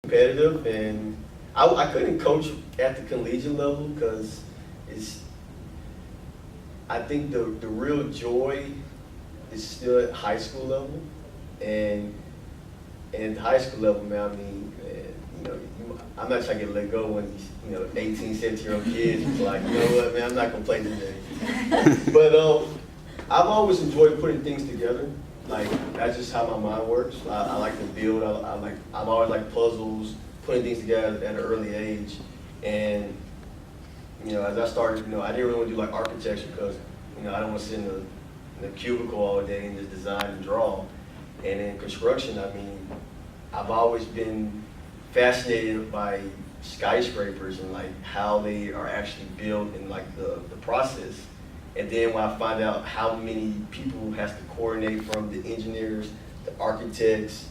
competitive, and I couldn't coach at the collegiate level because I think the real joy is still at high school level, and at the high school level, man, I mean, man, I'm not trying to get let go when these 18, 17-year-old kids is like, you know what, man, I'm not gonna play today. But I've always enjoyed putting things together. Like, that's just how my mind works. I like to build. I've always liked puzzles, putting things together at an early age. And as I started, I didn't really want to do like architecture because I don't want to sit in the cubicle all day and just design and draw. And in construction, I mean, I've always been fascinated by skyscrapers and like how they are actually built and like the process. And then when I find out how many people has to coordinate, from the engineers, the architects,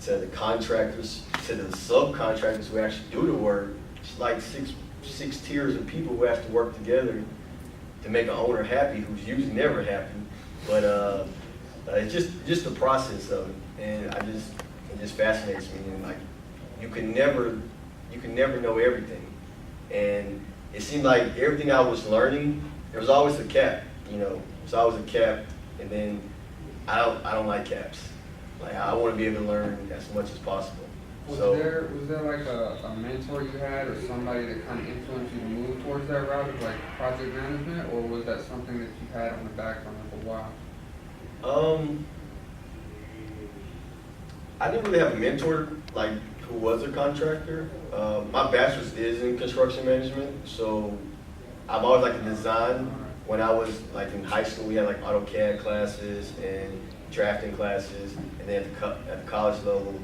to the contractors, to the subcontractors who actually do the work, it's like six tiers of people who have to work together to make an owner happy, who's usually never happy. But it's just the process of it, and it just fascinates me. And like you can never know everything. And it seemed like everything I was learning, there was always a cap. There's always a cap, and then I don't like caps. Like I want to be able to learn as much as possible. Was there like a mentor you had, or somebody that kind of influenced you to move towards that route of like project management, or was that something that you had on the background for a while? I didn't really have a mentor like who was a contractor. My bachelor's is in construction management, so I've always liked to design. When I was like in high school, we had like AutoCAD classes and drafting classes, and then at the college level,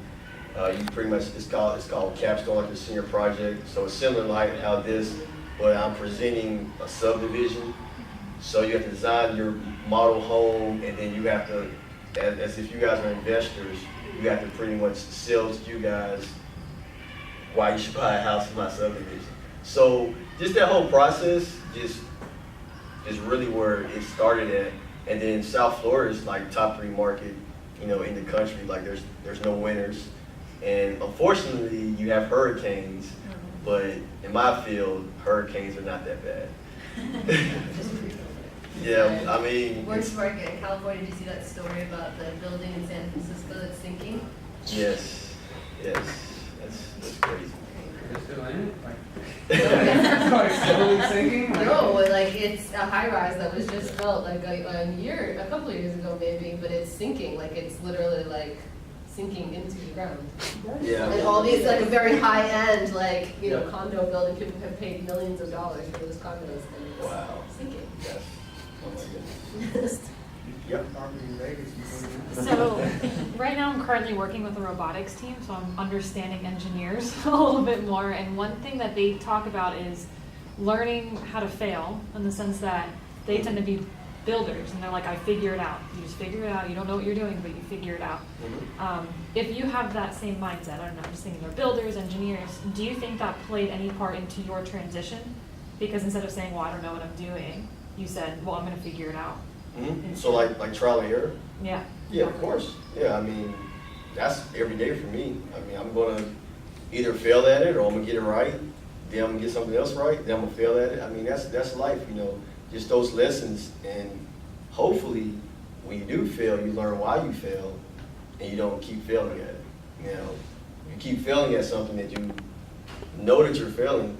you pretty much it's called capstone, like the senior project. So it's similar like how this, but I'm presenting a subdivision. So you have to design your model home, and then you have to, as if you guys are investors, you have to pretty much sell to you guys why you should buy a house in my subdivision. So just that whole process is really where it started at. And then South Florida is like top 3 market, in the country. Like there's no winners. And unfortunately you have hurricanes, but in my field, hurricanes are not that bad. Yeah, I mean. Worst market in California, did you see that story about the building in San Francisco that's sinking? Yes, that's crazy. Is it still in it? It's like slowly sinking? No, like it's a high rise that was just built like a couple of years ago maybe, but it's sinking. Like it's literally like sinking into the ground. Yeah. And all these like a very high end condo building, people have paid millions of dollars for those condos, and it's sinking. Yes. Oh my goodness. Yep. So right now I'm currently working with a robotics team, so I'm understanding engineers a little bit more. And one thing that they talk about is learning how to fail, in the sense that they tend to be builders, and they're like, I figure it out. You just figure it out. You don't know what you're doing, but you figure it out. Mm-hmm. If you have that same mindset, I don't know, I'm just thinking they're builders, engineers, do you think that played any part into your transition? Because instead of saying, well, I don't know what I'm doing, you said, well, I'm going to figure it out. Mm-hmm. So like trial and error? Yeah. Yeah, of course. Yeah, I mean, that's every day for me. I mean, I'm going to either fail at it, or I'm going to get it right, then I'm going to get something else right, then I'm going to fail at it. I mean, that's life, just those lessons. And hopefully when you do fail, you learn why you failed, and you don't keep failing at it. You keep failing at something that you know that you're failing,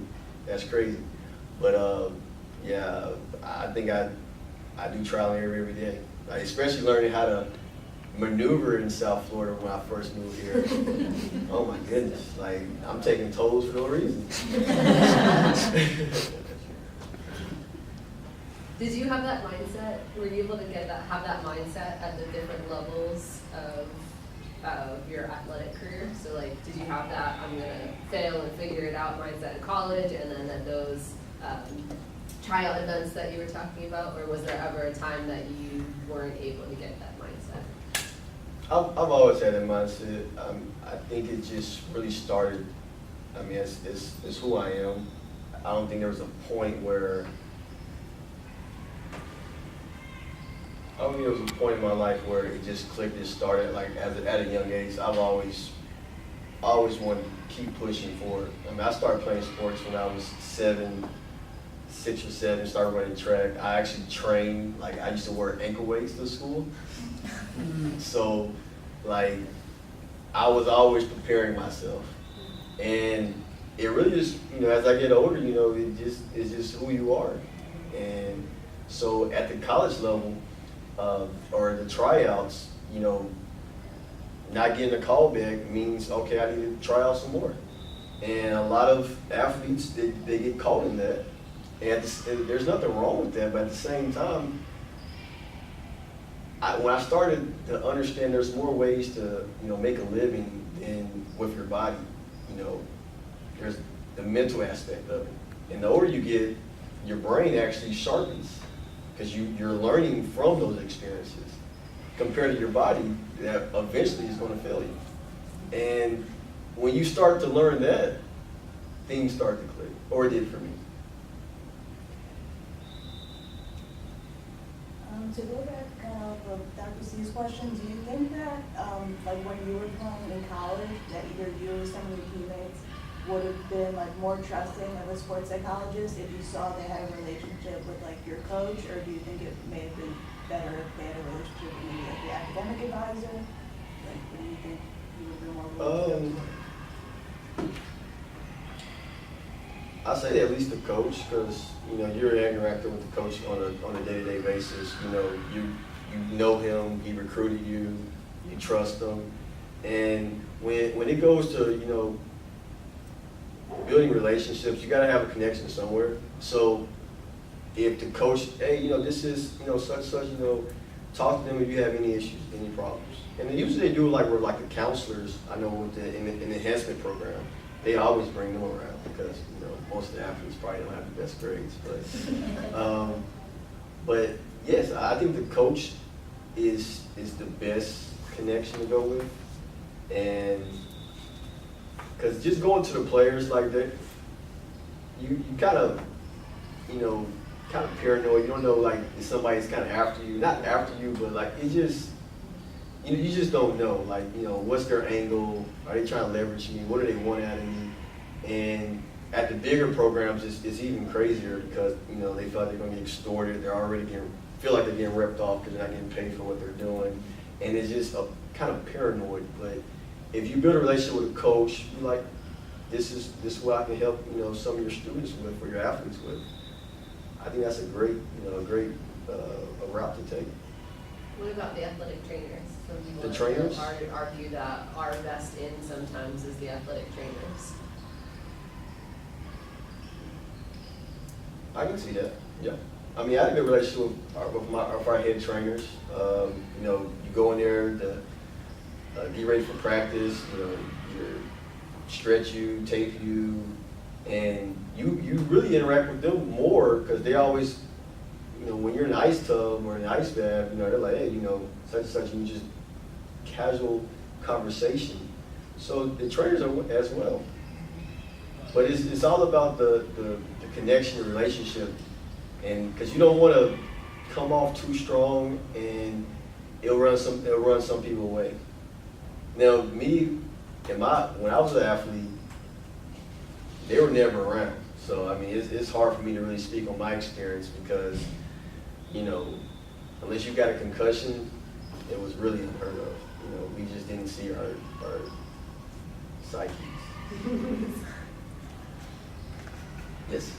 that's crazy. But yeah, I think I do trial and error every day, like, especially learning how to maneuver in South Florida when I first moved here. Oh my goodness, like I'm taking tolls for no reason. Did you have that mindset? Were you able to have that mindset at the different levels of your athletic career? So like, did you have that I'm gonna fail and figure it out mindset in college, and then at those tryout events that you were talking about, or was there ever a time that you weren't able to get that mindset? I've always had that mindset. I think it just really started, I mean, it's who I am. I don't think there was a point where, I don't think there was a point in my life where it just clicked and started. Like at a young age, I've always always wanted to keep pushing forward. I mean, I started playing sports when I was 6 or 7, started running track. I actually trained, like I used to wear ankle weights to school. So, like, I was always preparing myself. And it really just, as I get older, it's just who you are. And so at the college level, or the tryouts, not getting a call back means, okay, I need to try out some more. And a lot of athletes, they get caught in that. And there's nothing wrong with that, but at the same time, when I started to understand there's more ways to, make a living than with your body, there's the mental aspect of it. And the older you get, your brain actually sharpens because you're learning from those experiences compared to your body that eventually is going to fail you. And when you start to learn that, things start to click, or it did for me. To go back of Dr. C's question, do you think that, like when you were playing in college, that either you or some of your teammates would have been like more trusting of a sports psychologist if you saw they had a relationship with like your coach, or do you think it may have been better if they had a relationship with maybe like the academic advisor? Like, what do you think you would be more willing to go to? I say at least the coach, because you're interacting with the coach on a day-to-day basis. You know him, he recruited you, you trust him, and when it goes to building relationships, you got to have a connection somewhere. So if the coach, hey, this is such, talk to them if you have any issues, any problems, and then usually they do it like with like the counselors. I know with in the enhancement program, they always bring them around because most of the athletes probably don't have the best grades, but yes, I think the coach is the best connection to go with, and because just going to the players like that, you kind of kind of paranoid. You don't know like if somebody's kind of after you, not after you, but like it just. You just don't know, like, what's their angle? Are they trying to leverage me? What do they want out of me? And at the bigger programs, it's even crazier because, they feel like they're going to get extorted. They're already feel like they're getting ripped off because they're not getting paid for what they're doing. And it's just a kind of paranoid. But if you build a relationship with a coach, you're like, this is what I can help, some of your students with or your athletes with. I think that's a great, a route to take. What about the athletic trainers? Some people The trainers? argue that our best in sometimes is the athletic trainers. I can see that, yeah. I mean, I had a good relationship with our head trainers. You go in there to get ready for practice, you stretch you, tape you, and you really interact with them more because they always, when you're in an ice tub or in an ice bath, they're like, hey, such and such, and you just casual conversation. So the trainers are as well. But it's all about the connection, the relationship, and because you don't want to come off too strong and it'll run some people away. Now me, when I was an athlete, they were never around. So I mean, it's hard for me to really speak on my experience because, unless you got a concussion, it was really unheard of. We just didn't see our psyches. Yes.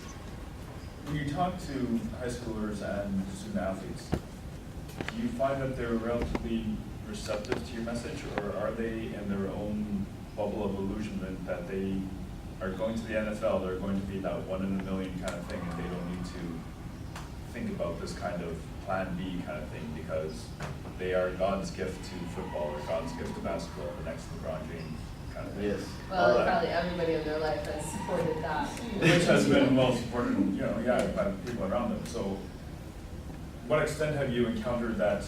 When you talk to high schoolers and student athletes, do you find that they're relatively receptive to your message, or are they in their own bubble of illusionment that they are going to the NFL, they're going to be that 1 in a million kind of thing, and they don't need to think about this kind of plan B kind of thing because they are God's gift to football or God's gift to basketball, the next LeBron James kind of thing? Yes. Well, probably everybody in their life has supported that. Which has been well supported, by people around them. So, what extent have you encountered that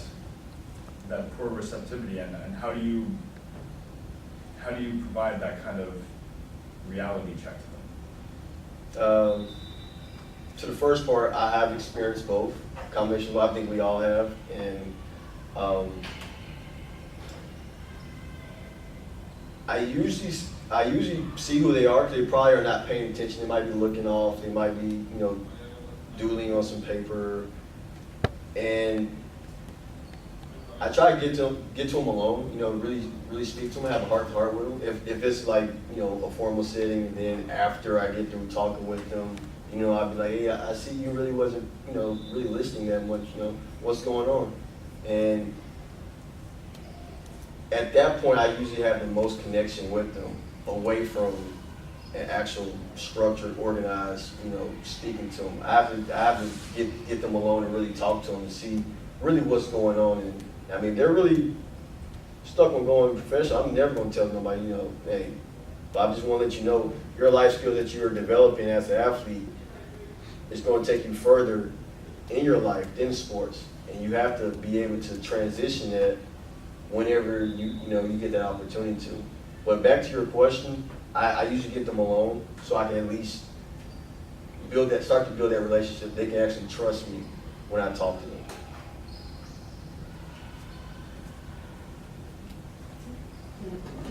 poor receptivity, and how do you provide that kind of reality check to them? To the first part, I have experienced both. Combination of what I think we all have, and I usually I usually see who they are, because they probably are not paying attention. They might be looking off. They might be, doodling on some paper. And I try to get to them alone. Really speak to them, have a heart to heart with them. If it's like, a formal setting, and then after I get through talking with them, I'd be like, hey, I see you really wasn't, really listening that much. What's going on? And at that point, I usually have the most connection with them, away from an actual structured, organized, speaking to them. I have to get them alone and really talk to them and see really what's going on. And I mean, they're really stuck on going professional. I'm never going to tell nobody, hey, but I just want to let you know your life skill that you're developing as an athlete is going to take you further in your life than sports, and you have to be able to transition that whenever you get that opportunity to. But back to your question, I usually get them alone so I can at least start to build that relationship. They can actually trust me when I talk to them.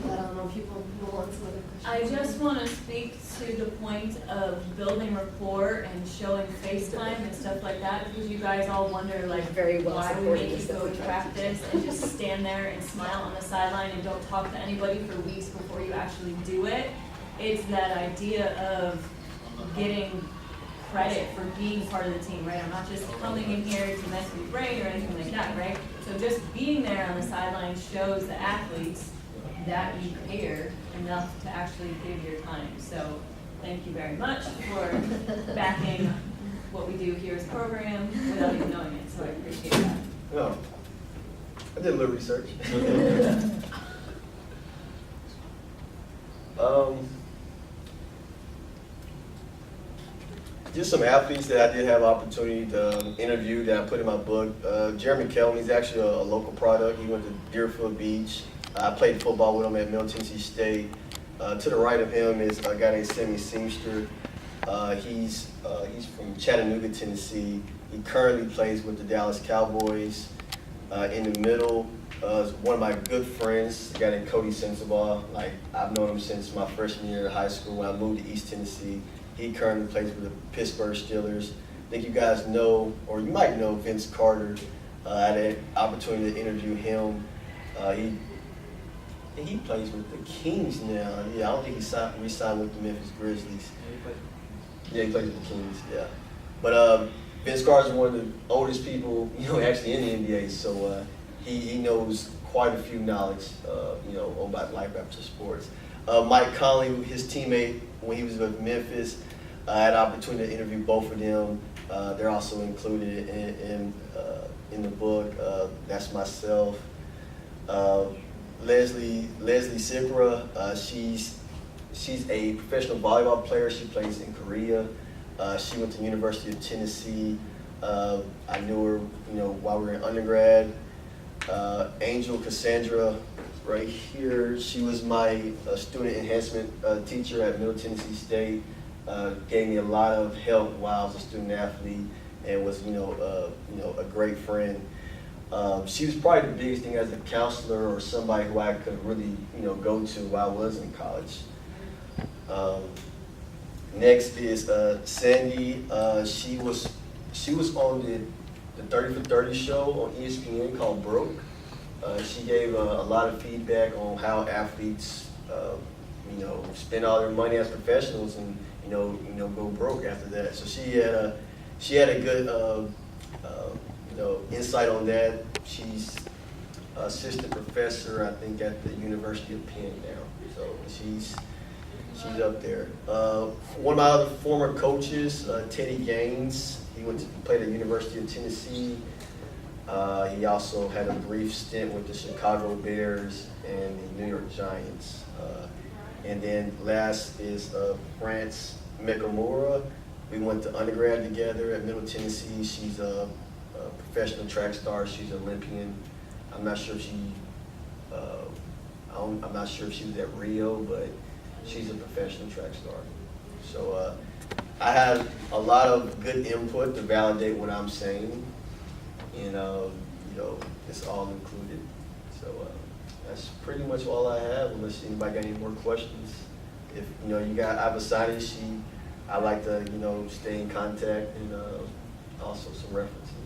I don't know if people move on to other I questions. just want to speak to the point of building rapport and showing FaceTime and stuff like that, because you guys all wonder like Very well why we supported make you this go to effort. practice and just stand there and smile on the sideline and don't talk to anybody for weeks before you actually do it. It's that idea of getting credit for being part of the team, right? I'm not just coming in here to mess with your brain or anything like that, right? So just being there on the sideline shows the athletes that you care enough to actually give your time. So thank you very much for backing what we do here as a program without even knowing it. So I appreciate that. No, I did a little research. Just some athletes that I did have opportunity to interview that I put in my book. Jeremy Kelly, he's actually a local product. He went to Deerfield Beach. I played football with him at Middle Tennessee State. To the right of him is a guy named Sammy Seamster. He's from Chattanooga, Tennessee. He currently plays with the Dallas Cowboys. In the middle is one of my good friends, a guy named Cody Sensabaugh. Like, I've known him since my freshman year of high school when I moved to East Tennessee. He currently plays with the Pittsburgh Steelers. I think you guys know, or you might know, Vince Carter. I had an opportunity to interview him. He plays with the Kings now. Yeah, I don't think he re-signed with the Memphis Grizzlies. Yeah, he plays with the Kings, yeah. But Vince Carter is one of the oldest people, actually in the NBA, so he knows quite a few knowledge, about life after sports. Mike Conley, his teammate, when he was with Memphis, I had an opportunity to interview both of them. They're also included in the book. That's myself. Leslie Sikra, she's a professional volleyball player. She plays in Korea. She went to the University of Tennessee. I knew her, while we were in undergrad. Angel Cassandra, right here. She was my student enhancement teacher at Middle Tennessee State. Gave me a lot of help while I was a student athlete, and was, a great friend. She was probably the biggest thing as a counselor or somebody who I could really, go to while I was in college. Next is Sandy. She was on the 30 for 30 show on ESPN called Broke. She gave a lot of feedback on how athletes, spend all their money as professionals and go broke after that. So she had a good insight on that. She's assistant professor, I think, at the University of Penn now. So she's up there. One of my other former coaches, Teddy Gaines, he played at the University of Tennessee. He also had a brief stint with the Chicago Bears and the New York Giants. And then last is France Mekamura. We went to undergrad together at Middle Tennessee. She's a professional track star. She's an Olympian. I'm not sure if she was at Rio, but she's a professional track star. So I had a lot of good input to validate what I'm saying, and it's all included. So that's pretty much all I have, unless anybody got any more questions. if, you know, I have a sign-in sheet, I like to, you know, stay in contact and, also some references.